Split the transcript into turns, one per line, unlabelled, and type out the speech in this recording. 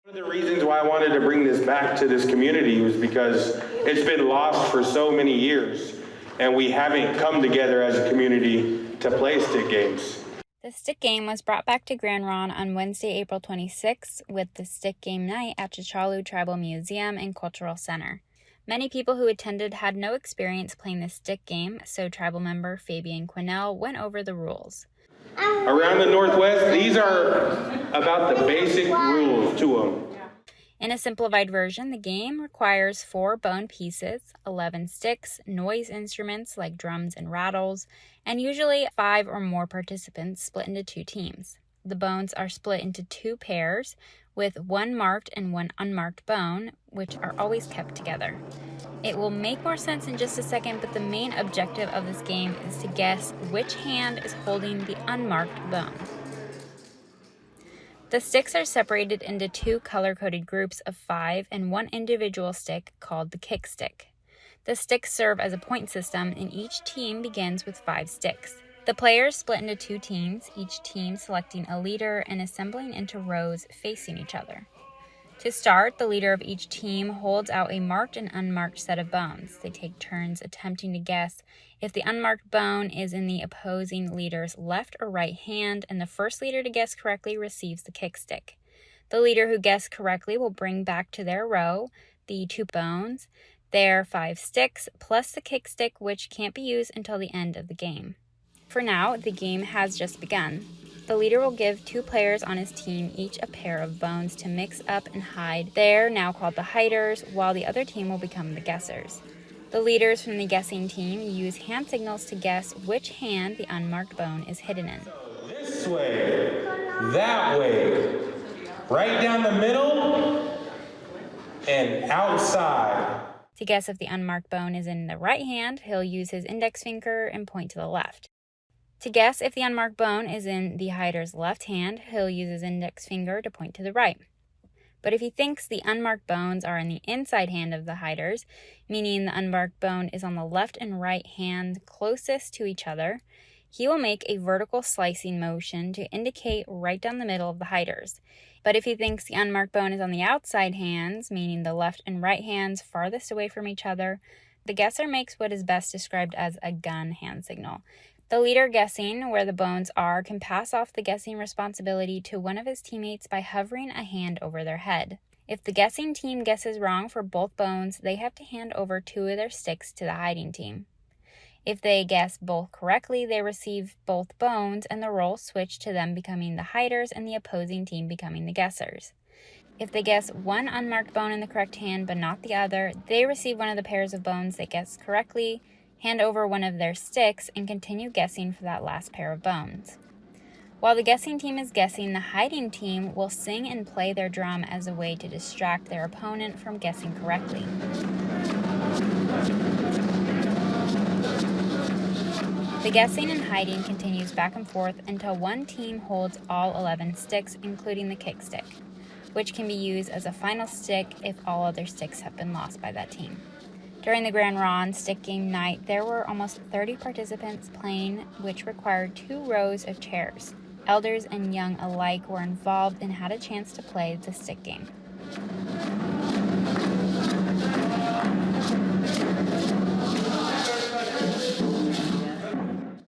One of the reasons why I wanted to bring this back to this community was because it's been lost for so many years, and we haven't come together as a community to play stick games.
The stick game was brought back to Grand Ronde on Wednesday, April 26th with the stick game night at Chichalu Tribal Museum and Cultural Center. Many people who attended had no experience playing the stick game, so tribal member Fabian Quinnell went over the rules.
Around the Northwest, these are about the basic rules to them.
In a simplified version, the game requires 4 bone pieces, 11 sticks, noise instruments like drums and rattles, and usually 5 or more participants split into 2 teams. The bones are split into 2 pairs with 1 marked and 1 unmarked bone, which are always kept together. It will make more sense in just a second, but the main objective of this game is to guess which hand is holding the unmarked bone. The sticks are separated into 2 color-coded groups of 5 and 1 individual stick called the kick stick. The sticks serve as a point system, and each team begins with 5 sticks. The players split into 2 teams, each team selecting a leader and assembling into rows facing each other. To start, the leader of each team holds out a marked and unmarked set of bones. They take turns attempting to guess if the unmarked bone is in the opposing leader's left or right hand, and the first leader to guess correctly receives the kick stick. The leader who guessed correctly will bring back to their row the 2 bones, their 5 sticks, plus the kick stick, which can't be used until the end of the game. For now, the game has just begun. The leader will give 2 players on his team each a pair of bones to mix up and hide. They're now called the hiders, while the other team will become the guessers. The leaders from the guessing team use hand signals to guess which hand the unmarked bone is hidden in.
This way, that way, right down the middle, and outside.
To guess if the unmarked bone is in the right hand, he'll use his index finger and point to the left. To guess if the unmarked bone is in the hider's left hand, he'll use his index finger to point to the right. But if he thinks the unmarked bones are in the inside hand of the hiders, meaning the unmarked bone is on the left and right hand closest to each other, he will make a vertical slicing motion to indicate right down the middle of the hiders. But if he thinks the unmarked bone is on the outside hands, meaning the left and right hands farthest away from each other, the guesser makes what is best described as a gun hand signal. The leader guessing where the bones are can pass off the guessing responsibility to one of his teammates by hovering a hand over their head. If the guessing team guesses wrong for both bones, they have to hand over 2 of their sticks to the hiding team. If they guess both correctly, they receive both bones, and the roles switch to them becoming the hiders and the opposing team becoming the guessers. If they guess one unmarked bone in the correct hand but not the other, they receive one of the pairs of bones they guessed correctly, hand over one of their sticks, and continue guessing for that last pair of bones. While the guessing team is guessing, the hiding team will sing and play their drum as a way to distract their opponent from guessing correctly. The guessing and hiding continues back and forth until one team holds all 11 sticks, including the kick stick, which can be used as a final stick if all other sticks have been lost by that team. During the Grand Ronde stick game night, there were almost 30 participants playing, which required 2 rows of chairs. Elders and young alike were involved and had a chance to play the stick game.